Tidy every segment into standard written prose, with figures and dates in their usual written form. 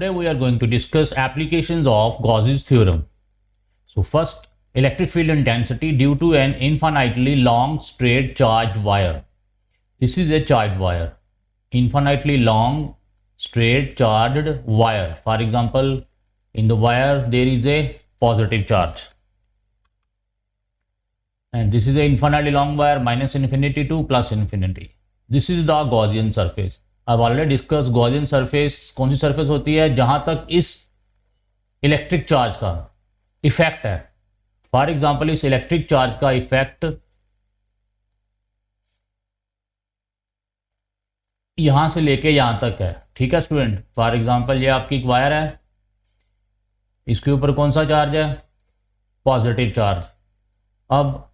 Today we are going to discuss applications of Gauss's theorem. So first, electric field intensity due to an infinitely long straight charged wire. This is a charged wire, infinitely long straight charged wire. For example, in the wire there is a positive charge. And this is a infinitely long wire, minus infinity to plus infinity. This is the Gaussian surface. I've already discussed Gaussian surface. कौन सी surface होती है जहां तक इस electric charge का effect है. For example इस electric charge का इफेक्ट यहां से लेके यहां तक है. ठीक है स्टूडेंट. फॉर एग्जाम्पल ये आपकी एक वायर है, इसके ऊपर कौन सा चार्ज है? Positive charge. अब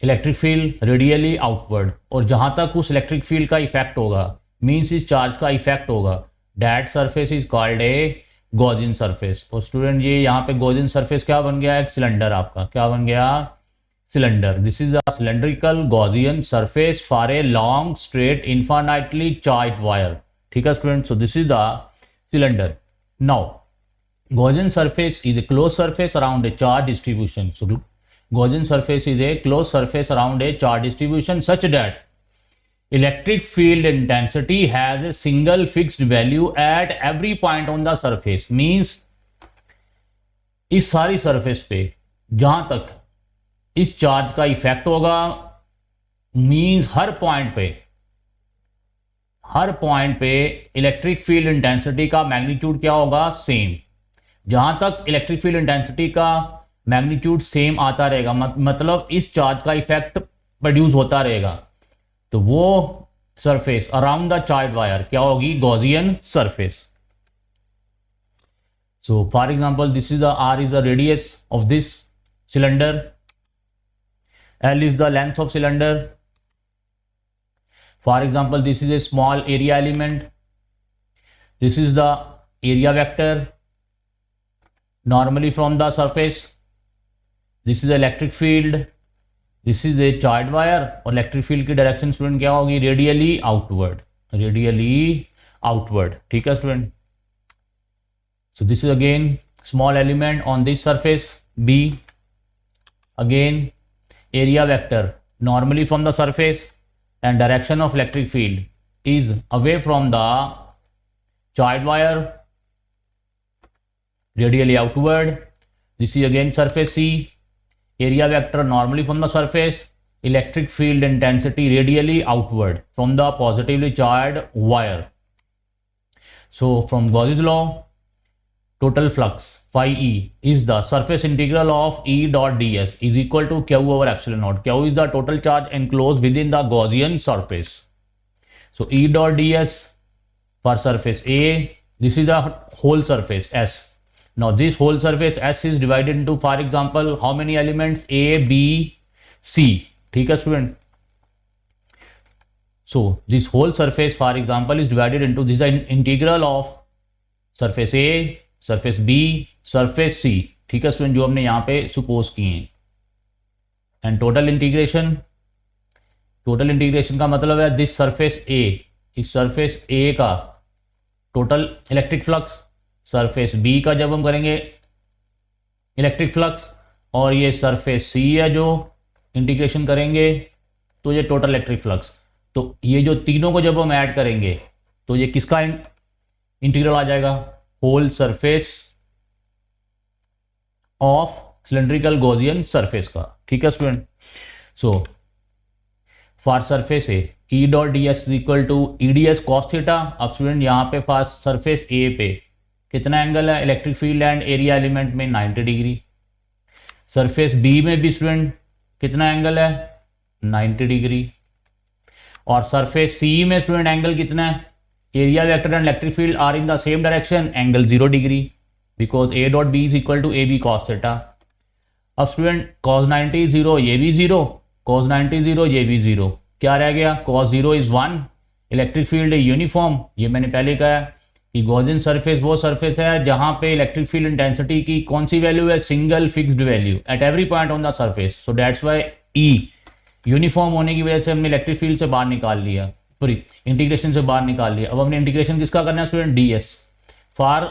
इलेक्ट्रिक फील्ड रेडियली आउटवर्ड, और जहां तक उस इलेक्ट्रिक फील्ड का इफेक्ट होगा, मीन्स इस चार्ज का इफेक्ट होगा, that surface is called a Gaussian surface. और स्टूडेंट ये यहाँ पे गॉसियन सरफेस क्या बन गया? एक सिलेंडर. आपका क्या बन गया? Cylinder. This is a cylindrical Gaussian surface for a long straight infinitely charged wire. ठीक है student. So this is the cylinder. Now Gaussian surface is a close surface around a charge distribution. So Gaussian surface is a closed surface around a charge distribution such that electric field intensity has a single fixed value at every point on the surface. Means इस सारी surface पे जहां तक इस charge का effect होगा, means हर point पे electric field intensity का मैग्नीट्यूड क्या होगा? सेम. जहां तक इलेक्ट्रिक फील्ड इंटेंसिटी का मैग्नीट्यूड सेम आता रहेगा, मतलब इस चार्ज का इफेक्ट प्रोड्यूस होता रहेगा, तो वो surface around the charge wire क्या होगी? Gaussian surface. So for example this is the R is the radius of this cylinder, L is the length of cylinder. For example, this is a small area element, this is the area vector normally from the surface. This is electric field, this is a charge wire, और electric field की direction student क्या होगी? Radially outward. ठीक है student. So this is again small element on this surface B. Again area vector normally from the surface, and direction of electric field is away from the charge wire, radially outward. This is again surface C. Area vector normally from the surface, electric field intensity radially outward from the positively charged wire. So from Gauss's law, total flux phi E is the surface integral of E dot ds is equal to Q over epsilon naught. Q is the total charge enclosed within the Gaussian surface. So E dot ds for surface A, this is the whole surface S. Now this whole surface S is divided into, for example, how many elements? A, B, C. ठीक है student. So this whole surface, for example, is divided into, this is the integral of surface A, surface B, surface C. ठीक है student, जो हमने यहाँ पे suppose किए हैं. एंड टोटल इंटीग्रेशन का मतलब है दिस सरफेस A, इस सरफेस A का total electric flux, surface B का जब हम करेंगे इलेक्ट्रिक फ्लक्स, और ये सरफेस C है जो इंटीग्रेशन करेंगे, तो ये टोटल इलेक्ट्रिक फ्लक्स. तो ये जो तीनों को जब हम ऐड करेंगे तो ये किसका इंटीग्रल आ जाएगा? Whole surface of cylindrical Gaussian surface का. ठीक है student. So for surface A E dot ds is equal to EDS cos theta. अब स्टूडेंट यहाँ पे फॉर सरफेस A पे कितना एंगल है? Electric field and area element में 90 डिग्री. सरफेस B में भी स्टूडेंट कितना एंगल है? 90 डिग्री. और सरफेस C में स्टूडेंट एंगल कितना है? Area vector and electric field are in the same direction, angle 0 degree, because A dot B is equal to AB cos theta. अब student cos 90 0, ये भी 0, cos 90 0, ये भी 0. क्या रह गया? cos 0 is 1. Electric field uniform. ये मैंने पहले कहा कि गॉसियन सरफेस वो सरफेस है जहां पे इलेक्ट्रिक फील्ड इंटेंसिटी की कौन सी वैल्यू है? Single fixed value at every point on the surface. So that's why E uniform होने की वजह से हमने इलेक्ट्रिक फील्ड से बाहर निकाल लिया, सॉरी इंटीग्रेशन से बाहर निकाल लिया. अब हमने इंटीग्रेशन किसका करना है स्टूडेंट? ds. फॉर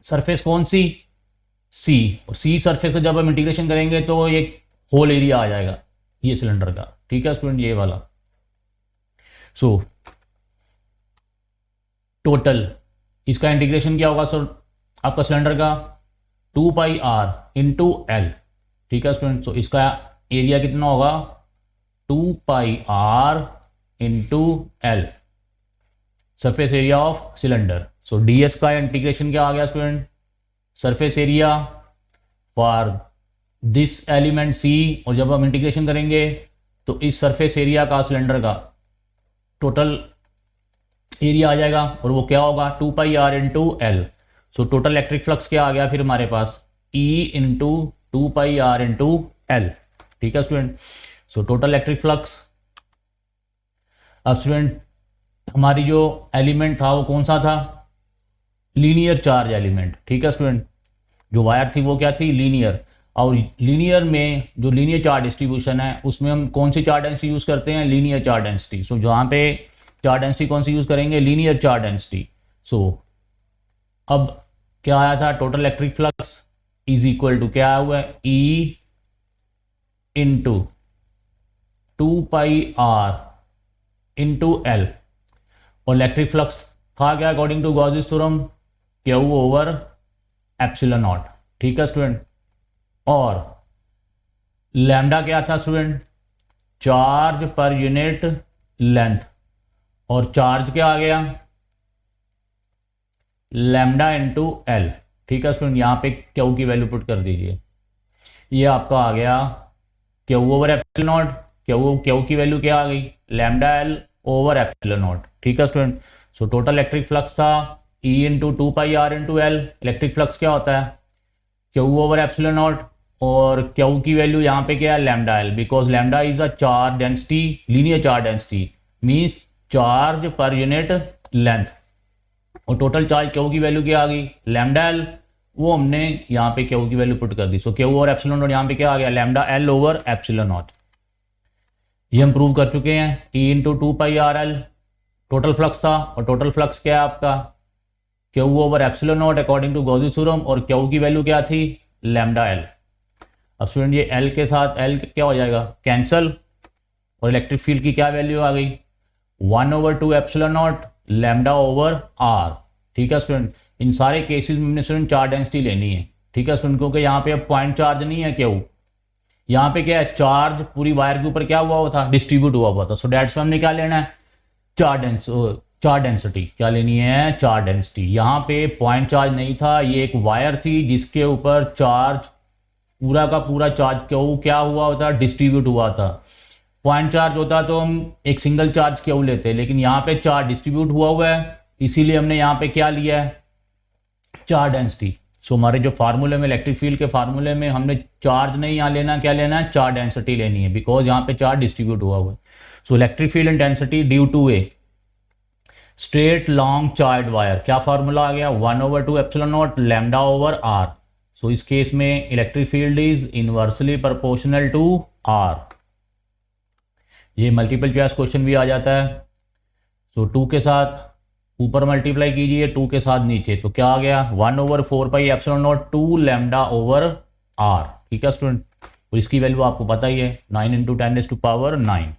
सरफेस कौन सी, सी, और सी सरफेस का जब हम इंटीग्रेशन करेंगे तो एक होल एरिया आ जाएगा ये सिलेंडर का, ठीक है स्टूडेंट, ये वाला। सो टोटल इसका इंटीग्रेशन क्या होगा सर आपका सिलेंडर का, 2 पाई आर इंटू एल, ठीक है स्टूडेंट। सो इसका एरिया कितना होगा, 2 pi r into l, surface area of cylinder. So ds का इंटीग्रेशन क्या आ गया student, surface area for this element C, और जब हम इंटीग्रेशन करेंगे तो इस सरफेस एरिया का सिलेंडर का टोटल एरिया आ जाएगा, और वो क्या होगा 2 pi r into l. So total electric flux क्या आ गया फिर हमारे पास, E into 2 pi r into l, ठीक है student. So total electric flux, अब स्टूडेंट हमारी जो एलिमेंट था वो कौन सा था, लीनियर चार्ज एलिमेंट, ठीक है स्टूडेंट। जो वायर थी वो क्या थी, लीनियर, और लीनियर में जो लीनियर चार्ज डिस्ट्रीब्यूशन है उसमें हम कौन सी चार्ज डेंसिटी यूज़ करते हैं, लीनियर चार्ज डेंसिटी। सो जहाँ पे चार्ज डेंसिटी कौन सी यूज़ करेंगे, लीनियर चार्ज डेंसिटी। सो अब क्या आया था, total electric flux is equal to क्या आया हुआ है, E into 2 pi r into L, और इलेक्ट्रिक फ्लक्स था क्या according to Gauss's theorem, Q over epsilon naught, ठीक है स्टूडेंट। और लैम्डा क्या था student, charge per unit length, और चार्ज क्या आ गया, लैम्डा इंटू एल, ठीक है स्टूडेंट। यहाँ पे Q की वैल्यू पुट कर दीजिए, ये आपका आ गया Q over epsilon naught, Q की वैल्यू क्या आ गई, lambda L over epsilon naught, ठीक है student. So total electric flux था E into 2 pi r into L, electric flux क्या होता है Q ओवर एप्सिलॉन नॉट, और Q की वैल्यू यहाँ पे क्या है, lambda L, because lambda is a charge density, linear charge density means charge per unit length, और टोटल चार्ज Q की वैल्यू क्या आ गई, लैम्डा एल, वो हमने यहाँ पे Q की वैल्यू पुट कर दी। So Q over epsilon naught यहाँ पे क्या आ गया, lambda L over epsilon naught, ये हम प्रूव कर चुके हैं। E into 2 pi r L total flux था, और टोटल फ्लक्स क्या है आपका Q over epsilon naught according to Gauss's theorem, और Q की वैल्यू क्या थी, लैम्डा एल। अब स्टूडेंट ये L के साथ L क्या हो जाएगा, कैंसल, और इलेक्ट्रिक फील्ड की क्या वैल्यू आ गई, 1 over 2 epsilon not lambda over r, ठीक है स्टूडेंट। इन सारे केसेस में हमने स्टूडेंट चार्ज डेंसिटी लेनी है, ठीक है स्टूडेंट, क्योंकि यहाँ पे अब पॉइंट चार्ज नहीं है Q, यहाँ पे क्या है, चार्ज पूरी वायर के ऊपर क्या हुआ था, डिस्ट्रीब्यूट हुआ था। सो डेट्स हमने क्या लेना है, चार्ज डेंसिटी, क्या लेनी है, चार्ज डेंसिटी। यहाँ पे पॉइंट चार्ज नहीं था, ये एक वायर थी जिसके ऊपर चार्ज पूरा का पूरा चार्ज क्या हुआ होता, डिस्ट्रीब्यूट हुआ था। पॉइंट चार्ज होता तो हम एक सिंगल चार्ज Q लेते, लेकिन यहाँ पे चार्ज डिस्ट्रीब्यूट हुआ है, इसीलिए हमने यहाँ पे क्या लिया है, चार्ज डेंसिटी। सो हमारे जो फार्मूले में, इलेक्ट्रिक फील्ड के फार्मूले में हमने चार्ज नहीं यहाँ लेना, क्या लेना है, चार्ज डेंसिटी लेनी है, बिकॉज यहाँ पे चार्ज डिस्ट्रीब्यूट हुआ है। So electric field intensity due to a straight long charge wire, क्या फार्मूला आ गया, 1 over 2 epsilon not lambda over R. So इस केस में electric field is inversely proportional to R. ये मल्टीपल चॉइस क्वेश्चन भी आ जाता है। सो 2 के साथ ऊपर मल्टीप्लाई कीजिए, 2 के साथ नीचे, तो क्या आ गया, 1 over 4 pi epsilon naught 2 lambda over r, ठीक है स्टूडेंट। और इसकी वैल्यू आपको पता ही है, 9 into 10⁹9।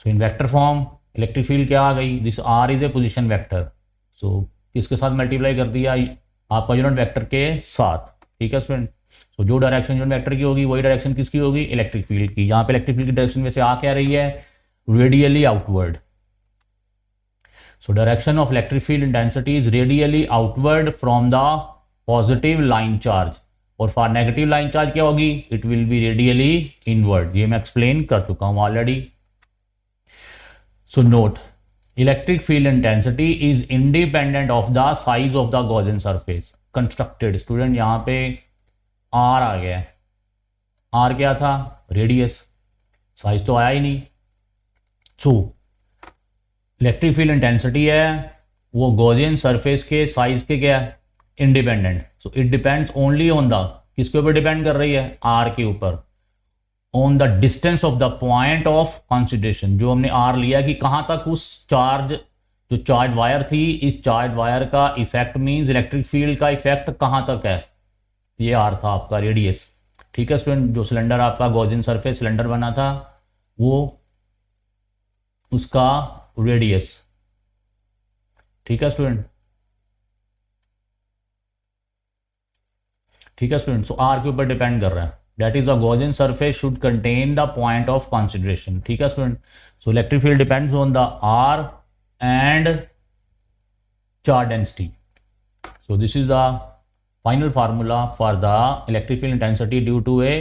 So in vector form electric field क्या आ गई, this R is a position vector. So किसके साथ मल्टीप्लाई कर दिया, आपका यूनिट वेक्टर के साथ, ठीक है स्टूडेंट। सो जो डायरेक्शन यूनिट वेक्टर की होगी वही डायरेक्शन किसकी होगी, इलेक्ट्रिक फील्ड की। यहाँ पे इलेक्ट्रिक फील्ड की डायरेक्शन में से आ क्या रही है, radially outward. So direction of electric field intensity is radially outward from the positive line charge, और for negative line charge क्या होगी, it will be radially inward। ये मैं explain कर चुका हूँ already। So note, electric field intensity is independent of the size of the Gaussian surface constructed। Student यहाँ पे R आ गया है, R क्या था, रेडियस, साइज तो आया ही नहीं। So इलेक्ट्रिक फील्ड इंटेंसिटी है वो गॉसियन सरफेस के साइज के क्या है, independent. So it depends only on the, किसके ऊपर डिपेंड कर रही है, आर के ऊपर, on the distance of the point of consideration. जो हमने आर लिया कि कहाँ तक उस चार्ज जो चार्ज वायर थी, इस चार्ज वायर का इफेक्ट मींस इलेक्ट्रिक फील्ड का इफेक्ट कहाँ तक है, ये आर था आपका रेडियस। ठीक है स्टूडेंट, जो सिलेंडर आपका गॉसियन सरफेस सिलेंडर बना था वो उसका रेडियस। ठीक है स्टूडेंट, ठीक है स्टूडेंट, सो आर के ऊपर डिपेंड कर रहा है। That is the Gaussian surface should contain the point of consideration. ठीक है student, so electric field depends on the r and charge density. So this is the final formula for the electric field intensity due to a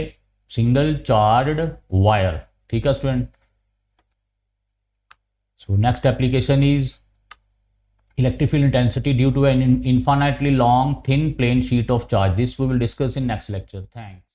single charged wire. ठीक है student. So next application is electric field intensity due to an infinitely long thin plane sheet of charge. This we will discuss in next lecture. Thanks.